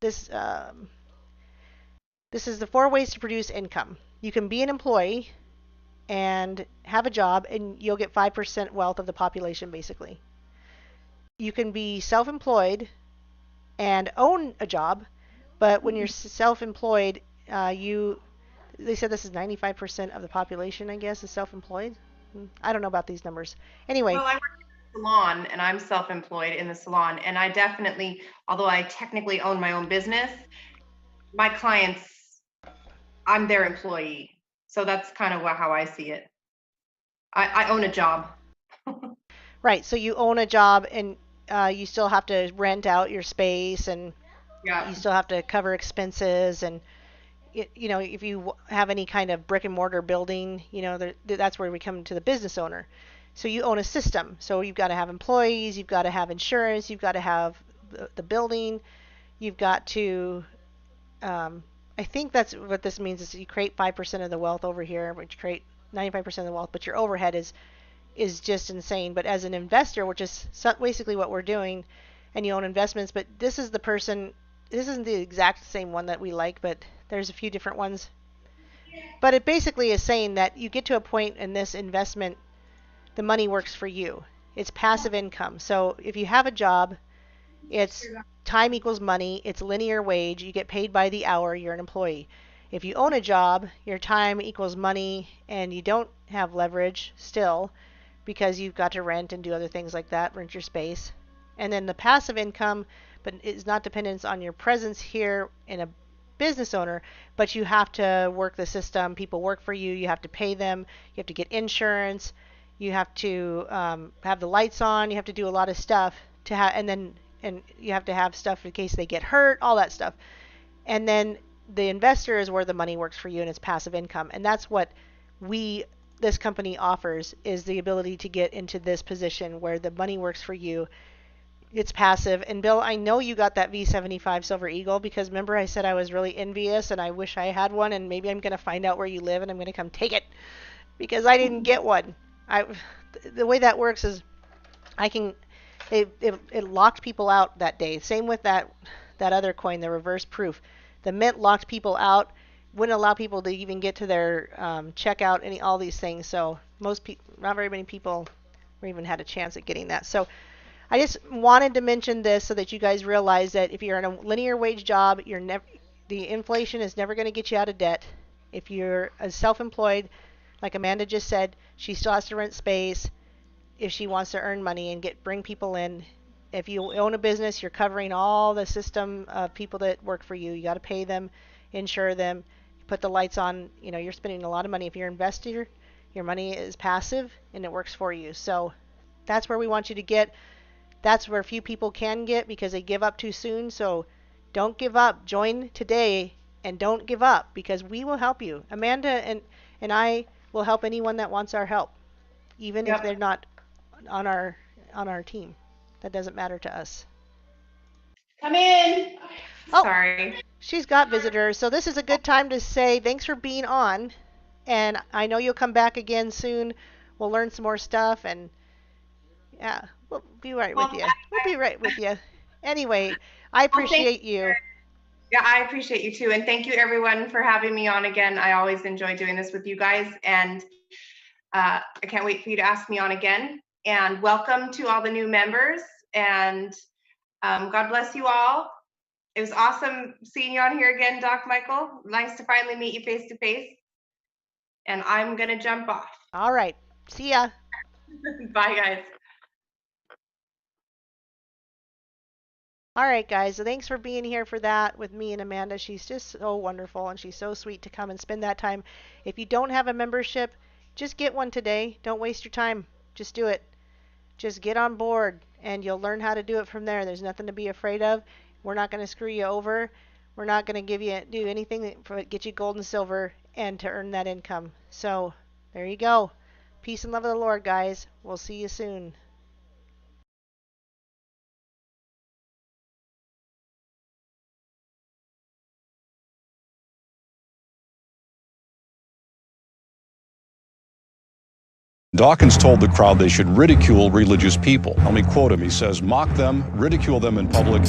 is the 4 ways to produce income. You can be an employee and have a job, and you'll get 5% wealth of the population, basically. You can be self-employed and own a job, but when you're self-employed, they said this is 95% of the population, I guess, is self-employed. I don't know about these numbers. Anyway. Well, I work in the salon, and I'm self-employed in the salon, and I definitely, although I technically own my own business, my clients, I'm their employee. So that's kind of how I see it. I own a job. Right. So you own a job, and you still have to rent out your space, and you still have to cover expenses, and if you have any kind of brick and mortar building, that's where we come to the business owner. So you own a system. So you've got to have employees, you've got to have insurance, you've got to have the building, you've got to. I think that's what this means is you create 5% of the wealth over here, which create 95% of the wealth, but your overhead is just insane. But as an investor, which is basically what we're doing, and you own investments, but this is the person. This isn't the exact same one that we like, but there's a few different ones. But it basically is saying that you get to a point in this investment, the money works for you. It's passive income. So if you have a job, it's time equals money. It's linear wage. You get paid by the hour. You're an employee. If you own a job, your time equals money, and you don't have leverage still, because you've got to rent and do other things like that, rent your space. And then the passive income, but is not dependent on your presence here in a business owner, but you have to work the system. People work for you. You have to pay them. You have to get insurance. You have to have the lights on. You have to do a lot of stuff to have, and you have to have stuff in case they get hurt, all that stuff. And then the investor is where the money works for you, and it's passive income. And that's what this company offers, is the ability to get into this position where the money works for you. It's passive. And Bill, I know you got that V75 Silver Eagle, because remember I said I was really envious and I wish I had one, and maybe I'm going to find out where you live and I'm going to come take it, because I didn't get one. The way that works is it locked people out that day. Same with that other coin, the reverse proof. The mint locked people out, wouldn't allow people to even get to their checkout, all these things. So not very many people even had a chance at getting that. So I just wanted to mention this so that you guys realize that if you're in a linear wage job, the inflation is never going to get you out of debt. If you're a self-employed, like Amanda just said, she still has to rent space if she wants to earn money and bring people in. If you own a business, you're covering all the system of people that work for you. You got to pay them, insure them, put the lights on. You're spending a lot of money. If you're an investor, your money is passive and it works for you. So that's where we want you to get. That's where few people can get, because they give up too soon. So don't give up. Join today and don't give up, because we will help you. Amanda and I will help anyone that wants our help, even if they're not on our team. That doesn't matter to us. Come in. Oh, sorry. She's got visitors. So this is a good time to say thanks for being on. And I know you'll come back again soon. We'll learn some more stuff, and yeah, we'll be right with you. We'll be right with you. Anyway, I appreciate you. Yeah, I appreciate you too. And thank you everyone for having me on again. I always enjoy doing this with you guys. And I can't wait for you to ask me on again. And welcome to all the new members. And God bless you all. It was awesome seeing you on here again, Doc Michael. Nice to finally meet you face to face. And I'm going to jump off. All right. See ya. Bye, guys. All right, guys. So thanks for being here for that with me and Amanda. She's just so wonderful, and she's so sweet to come and spend that time. If you don't have a membership, just get one today. Don't waste your time. Just do it. Just get on board, and you'll learn how to do it from there. There's nothing to be afraid of. We're not going to screw you over. We're not going to do anything to get you gold and silver and to earn that income. So there you go. Peace and love of the Lord, guys. We'll see you soon. Dawkins told the crowd they should ridicule religious people. Let me quote him. He says, "Mock them, ridicule them in public.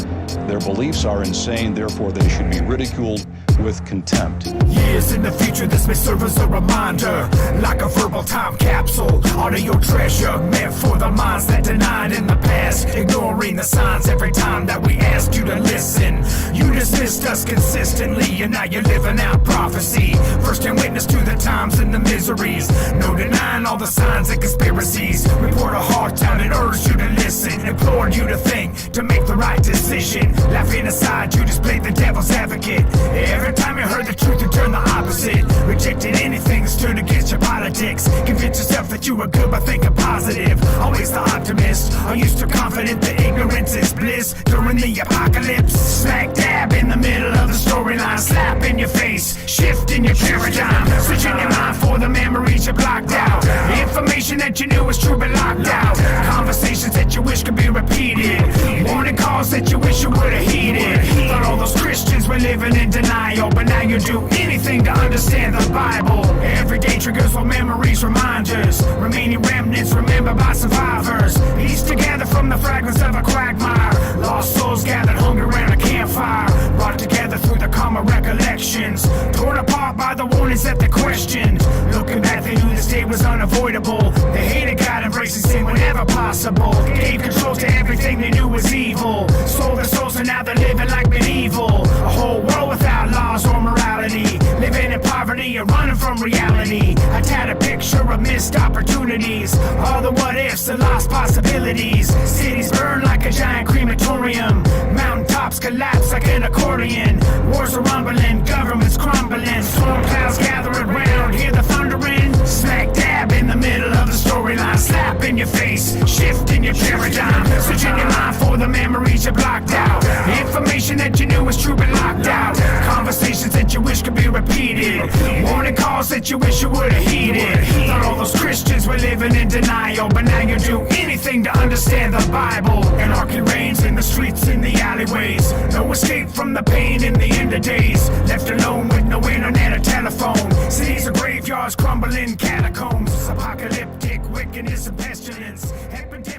Their beliefs are insane, therefore they should be ridiculed with contempt." Years in the future, this may serve as a reminder, like a verbal time capsule. Honor your treasure, meant for the minds that denied in the past, ignoring the signs every time that we asked you to listen. You dismissed us consistently, and now you're living out prophecy. First-hand witness to the times and the miseries. No denying all the signs and conspiracies. We poured our heart out and urged you to listen, implored you to think, to make the right decision. Laughing aside, you just played the devil's advocate. Every time you heard the truth, you turned the opposite. Rejected anything that stood against your politics. Convinced yourself that you were good by thinking positive. Always the optimist, are you still confident that ignorance is bliss during the apocalypse? Smack dab in the middle of the storyline, slap in your face, shift in your paradigm, switching your mind for the memories you blocked out. Information that you knew was true but locked out. Conversations that you wish could be repeated. Warning calls that you wish you would have heeded. Thought all those Christians were living in denial, but now you do anything to understand the Bible. Every day triggers for memories, reminders. Remaining remnants remembered by survivors. Pieced together from the fragments of a quagmire. Lost souls gathered hungry around a campfire. Brought together through the common recollections. Torn apart by the warnings that they questioned. Looking back, they knew this day was unavoidable. They hated God, embracing sin whenever never possible. Gave control to everything they knew was evil. Sold their souls and now they're living like medieval. A whole world without laws or morality. Living in poverty and running from reality. I tad a picture of missed opportunities. All the what ifs and lost possibilities. Cities burn like a giant crematorium. Mountaintops collapse like an accordion. Wars are rumbling, governments crumbling. Storm clouds gathering round, hear the thundering. Smack dab in the middle of the storyline. Slap in your face, shift in your paradigm. Searching your mind for the memories you blocked out. Information that you knew was true but locked out. Conversations that you wish could be repeated. Warning calls that you wish you would have heeded. Thought all those Christians were living in denial, but now you do anything to understand the Bible. Anarchy reigns in the streets, in the alleyways. No escape from the pain in the end of days. Left alone with no internet or telephone. Cities are graveyards, crumbling catacombs. Apocalyptic wickedness and pestilence. Epidemic